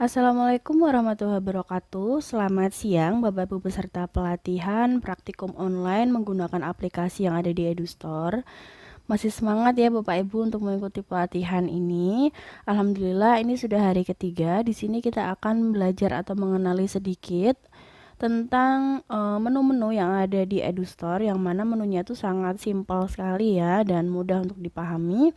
Assalamualaikum warahmatullahi wabarakatuh. Selamat siang Bapak Ibu peserta pelatihan praktikum online menggunakan aplikasi yang ada di EduStore. Masih semangat ya Bapak Ibu untuk mengikuti pelatihan ini. Alhamdulillah ini sudah hari ketiga. Di sini kita akan belajar atau mengenali sedikit tentang menu-menu yang ada di EduStore, yang mana menunya itu sangat simpel sekali ya dan mudah untuk dipahami.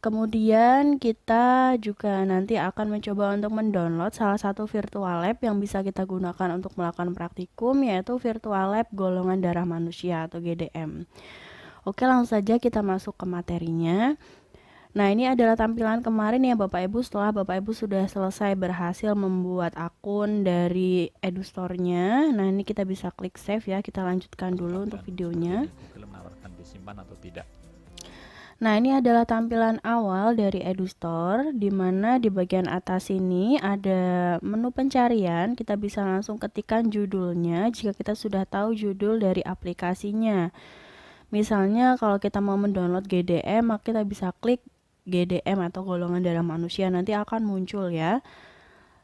Kemudian kita juga nanti akan mencoba untuk mendownload salah satu virtual lab yang bisa kita gunakan untuk melakukan praktikum, yaitu virtual lab golongan darah manusia atau GDM. Oke, langsung saja kita masuk ke materinya. Nah, ini adalah tampilan kemarin ya Bapak Ibu setelah Bapak Ibu sudah selesai berhasil membuat akun dari EduStore-nya. Nah, ini kita bisa klik save ya. Kita lanjutkan dulu untuk videonya. Google menawarkan disimpan atau tidak. Nah, ini adalah tampilan awal dari EduStore, di mana di bagian atas ini ada menu pencarian. Kita bisa langsung ketikkan judulnya jika kita sudah tahu judul dari aplikasinya. Misalnya kalau kita mau mendownload GDM, maka kita bisa klik GDM atau golongan darah manusia, nanti akan muncul ya.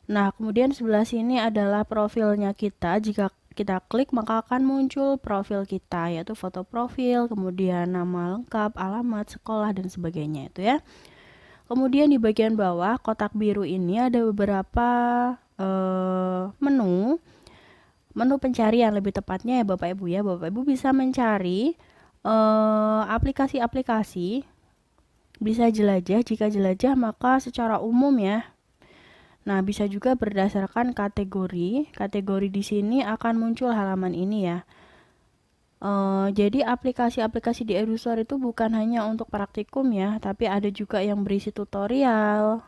Nah, kemudian sebelah sini adalah profilnya kita. Jika kita klik maka akan muncul profil kita, yaitu foto profil, kemudian nama lengkap, alamat, sekolah, dan sebagainya itu ya. Kemudian di bagian bawah kotak biru ini ada beberapa menu pencarian, lebih tepatnya ya Bapak Ibu ya. Bapak Ibu bisa mencari aplikasi-aplikasi, bisa jelajah. Jika jelajah maka secara umum ya. Nah, bisa juga berdasarkan kategori. Kategori di sini akan muncul halaman ini ya. Jadi aplikasi-aplikasi di EduStore itu bukan hanya untuk praktikum ya, tapi ada juga yang berisi tutorial,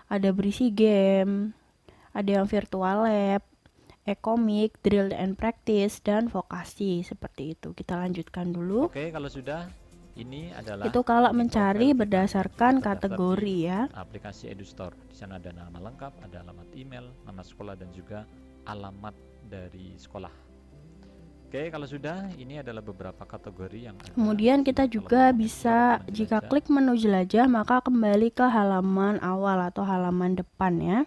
ada berisi game, ada yang virtual lab, e-komik, drill and practice, dan vokasi. Seperti itu. Kita lanjutkan dulu. Oke, kalau sudah, ini adalah Itu kalau ini mencari profil kita. berdasarkan Kita daftar kategori di ya. aplikasi EduStore. Di sana ada nama lengkap, ada alamat email, nama sekolah, dan juga alamat dari sekolah. Oke, kalau sudah, ini adalah beberapa kategori yang ada. Kemudian kita juga bisa, jika klik menu jelajah, maka kembali ke halaman awal atau halaman depan ya.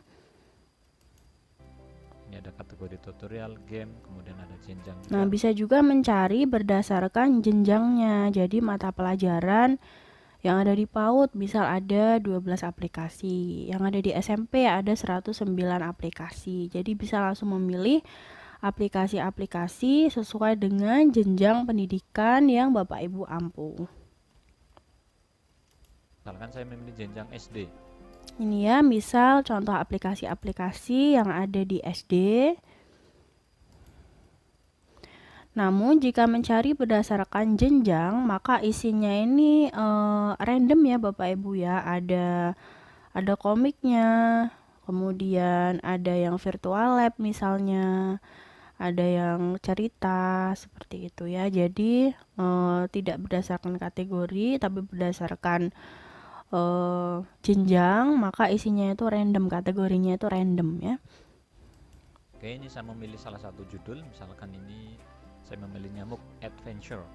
Ini ada kategori tutorial, game, kemudian ada jenjang juga. Nah, bisa juga mencari berdasarkan jenjangnya. Jadi mata pelajaran yang ada di PAUD, misal ada 12 aplikasi. Yang ada di SMP ada 109 aplikasi. Jadi bisa langsung memilih aplikasi-aplikasi sesuai dengan jenjang pendidikan yang Bapak Ibu ampuh. Misalkan saya memilih jenjang SD. Ini ya, misal contoh aplikasi-aplikasi yang ada di SD. Namun jika mencari berdasarkan jenjang, maka isinya ini random ya Bapak Ibu ya. Ada komiknya, kemudian ada yang virtual lab misalnya, ada yang cerita seperti itu ya. Jadi tidak berdasarkan kategori tapi berdasarkan jenjang, maka isinya itu random, kategorinya itu random ya. Oke, ini saya memilih salah satu judul, misalkan ini saya memilih Nyamuk Adventure.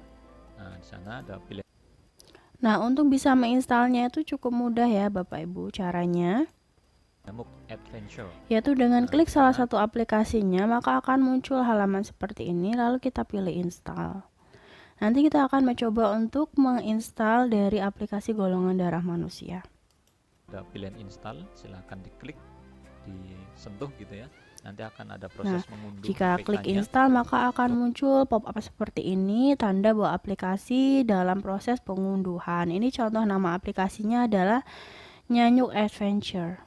Nah, di sana ada pilihan. Nah, untuk bisa menginstalnya itu cukup mudah ya Bapak Ibu. Caranya Nyamuk Adventure, yaitu dengan klik salah satu aplikasinya, maka akan muncul halaman seperti ini, lalu kita pilih install. Nanti kita akan mencoba untuk menginstal dari aplikasi golongan darah manusia. Ada pilihan install, silahkan diklik, disentuh gitu ya. Nanti akan ada proses mengunduh. Jika klik install maka akan muncul pop-up seperti ini, tanda bahwa aplikasi dalam proses pengunduhan. Ini contoh nama aplikasinya adalah Nyanyuk Adventure.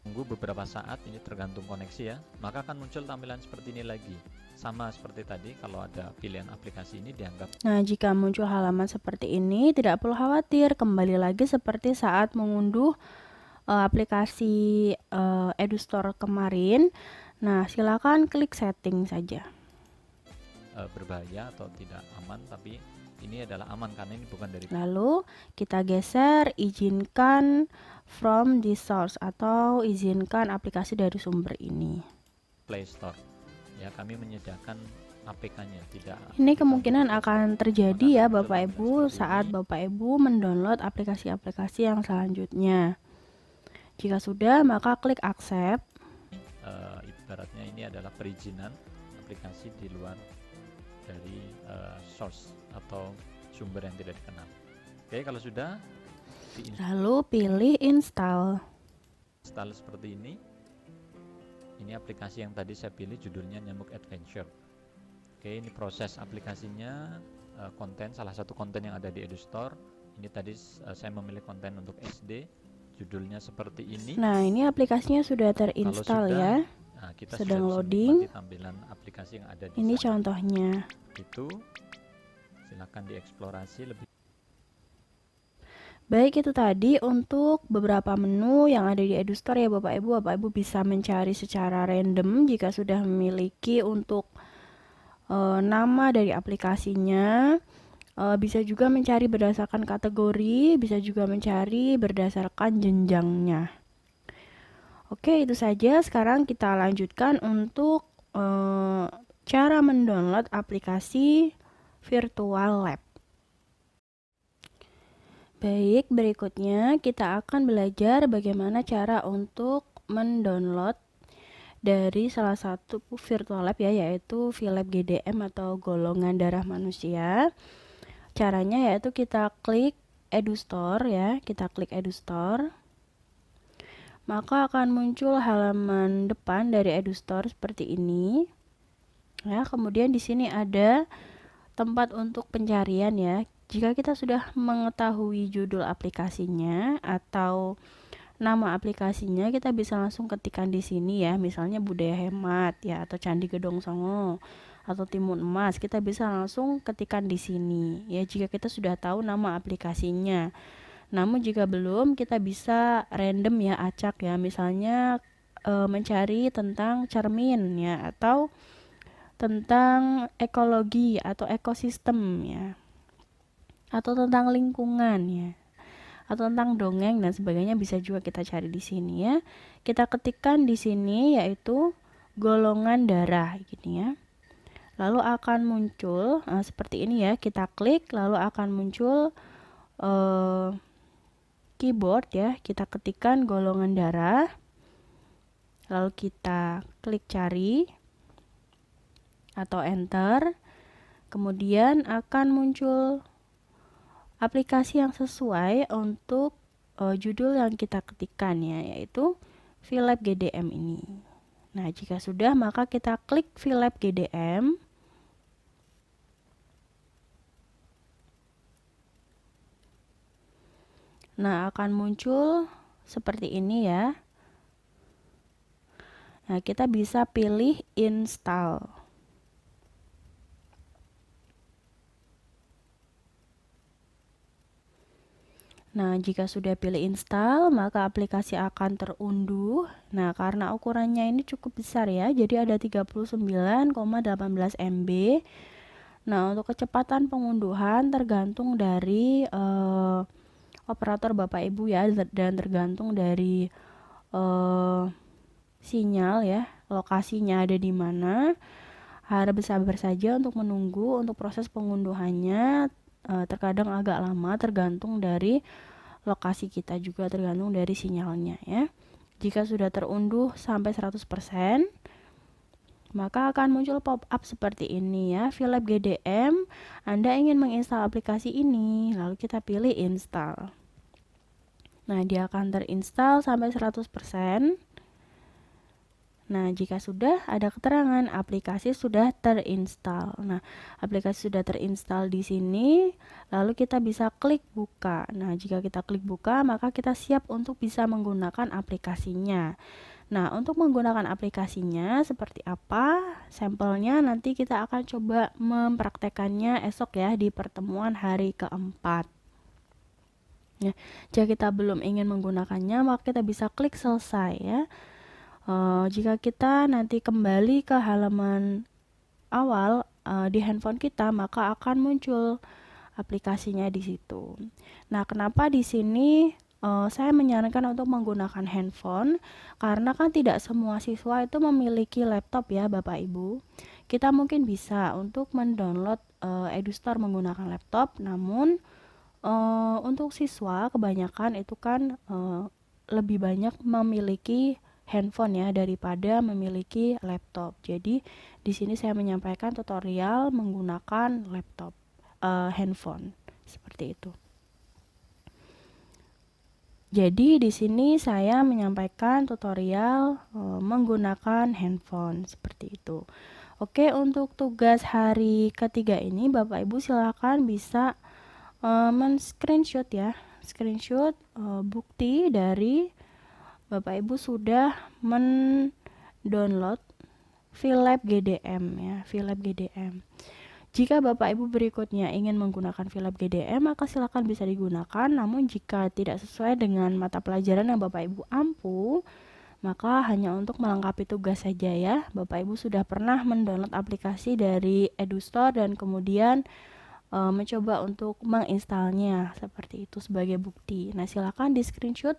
Tunggu beberapa saat, ini tergantung koneksi ya. Maka akan muncul tampilan seperti ini lagi. Sama seperti tadi, kalau ada pilihan aplikasi ini dianggap. Nah, jika muncul halaman seperti ini, tidak perlu khawatir. Kembali lagi seperti saat mengunduh aplikasi EduStore kemarin. Nah, silakan klik setting saja. Berbahaya atau tidak aman, tapi ini adalah aman karena ini bukan dari. Lalu kita geser izinkan from this source atau izinkan aplikasi dari sumber ini. Play Store. Ya, kami menyediakan APK-nya, tidak. Ini kemungkinan akan terjadi ya Bapak Ibu saat Bapak Ibu mendownload aplikasi-aplikasi yang selanjutnya. Jika sudah, maka klik accept. Ibaratnya ini adalah perizinan aplikasi di luar dari source atau sumber yang tidak dikenal. Oke, kalau sudah Lalu pilih install. install seperti ini. Ini aplikasi yang tadi saya pilih judulnya Nyamuk Adventure. Oke, ini proses aplikasinya, konten, salah satu konten yang ada di EduStore. Ini tadi saya memilih konten untuk SD, judulnya seperti ini. Nah, ini aplikasinya sudah Kalau terinstall sudah, ya. nah, kita Sedang sudah bisa loading. menikmati tampilan aplikasi yang ada di Ini sana. contohnya. Itu silakan dieksplorasi lebih. Baik, itu tadi untuk beberapa menu yang ada di EduStore ya Bapak Ibu. Bapak Ibu bisa mencari secara random jika sudah memiliki untuk nama dari aplikasinya. Bisa juga mencari berdasarkan kategori, bisa juga mencari berdasarkan jenjangnya. Oke, itu saja. Sekarang kita lanjutkan untuk cara mendownload aplikasi Virtual Lab. Baik, berikutnya kita akan belajar bagaimana cara untuk mendownload dari salah satu virtual lab ya, yaitu VLab GDM atau golongan darah manusia. Caranya yaitu kita klik EduStore ya, kita klik EduStore. Maka akan muncul halaman depan dari EduStore seperti ini. Ya, kemudian di sini ada tempat untuk pencarian ya. Jika kita sudah mengetahui judul aplikasinya atau nama aplikasinya, kita bisa langsung ketikkan di sini ya, misalnya Budaya Hemat ya, atau Candi Gedong Songo atau Timun Emas. Kita bisa langsung ketikkan di sini ya, jika kita sudah tahu nama aplikasinya. Namun jika belum, kita bisa random ya, acak ya, misalnya mencari tentang cermin ya, atau tentang ekologi atau ekosistem ya, atau tentang lingkungan ya, atau tentang dongeng dan sebagainya, bisa juga kita cari di sini ya. Kita ketikkan di sini yaitu golongan darah gini ya. Lalu akan muncul seperti ini ya. Kita klik lalu akan muncul keyboard ya. Kita ketikkan golongan darah. Lalu kita klik cari atau enter. Kemudian akan muncul aplikasi yang sesuai untuk judul yang kita ketikkan ya, yaitu VLab GDM ini. Nah, jika sudah maka kita klik VLab GDM. Nah, akan muncul seperti ini ya. Nah, kita bisa pilih install. Nah, jika sudah pilih install, maka aplikasi akan terunduh. Nah, karena ukurannya ini cukup besar ya, jadi ada 39,18 MB. Nah, untuk kecepatan pengunduhan tergantung dari operator Bapak Ibu ya, dan tergantung dari sinyal ya, lokasinya ada di mana. Harap bersabar saja untuk menunggu. Untuk proses pengunduhannya terkadang agak lama, tergantung dari lokasi kita, juga tergantung dari sinyalnya ya. Jika sudah terunduh sampai 100%, maka akan muncul pop-up seperti ini ya. VLab GDM, Anda ingin menginstal aplikasi ini, lalu kita pilih install. Nah, dia akan terinstall sampai 100%. Nah, jika sudah ada keterangan aplikasi sudah terinstall. Nah, aplikasi sudah terinstall di sini, lalu kita bisa klik buka. Nah, jika kita klik buka, maka kita siap untuk bisa menggunakan aplikasinya. Nah, untuk menggunakan aplikasinya seperti apa? Sampelnya nanti kita akan coba mempraktekannya esok ya, di pertemuan hari keempat. Ya, jika kita belum ingin menggunakannya, maka kita bisa klik selesai ya. Jika kita nanti kembali ke halaman awal di handphone kita, maka akan muncul aplikasinya di situ. Nah, kenapa di sini saya menyarankan untuk menggunakan handphone? Karena kan tidak semua siswa itu memiliki laptop ya, Bapak Ibu. Kita mungkin bisa untuk mendownload EduStore menggunakan laptop, namun untuk siswa kebanyakan itu kan lebih banyak memiliki handphone ya daripada memiliki laptop. Jadi di sini saya menyampaikan tutorial menggunakan laptop, handphone seperti itu. Jadi di sini saya menyampaikan tutorial menggunakan handphone seperti itu. Oke, untuk tugas hari ketiga ini Bapak Ibu silakan bisa men-screenshot ya, screenshot bukti dari Bapak Ibu sudah men-download VLab GDM ya, VLab GDM. Jika Bapak Ibu berikutnya ingin menggunakan VLab GDM, maka silakan bisa digunakan. Namun jika tidak sesuai dengan mata pelajaran yang Bapak Ibu ampu, maka hanya untuk melengkapi tugas saja ya. Bapak Ibu sudah pernah mendownload aplikasi dari EduStore dan kemudian mencoba untuk menginstalnya seperti itu sebagai bukti. Nah, silakan di screenshot.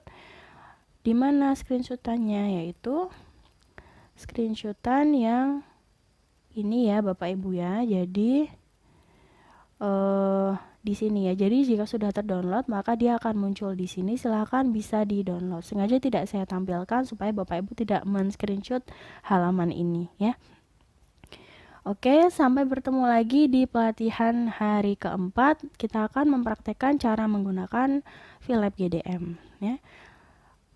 Di mana screenshotannya? Yaitu screenshotan yang ini ya Bapak Ibu ya. Jadi di sini ya. Jadi jika sudah terdownload maka dia akan muncul di sini. Silahkan bisa di-download. Sengaja tidak saya tampilkan supaya Bapak Ibu tidak men-screenshot halaman ini ya. Oke, sampai bertemu lagi di pelatihan hari keempat. Kita akan mempraktekkan cara menggunakan VLab GDM ya.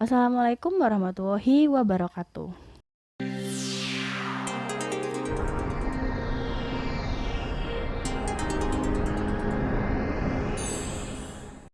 Wassalamualaikum warahmatullahi wabarakatuh.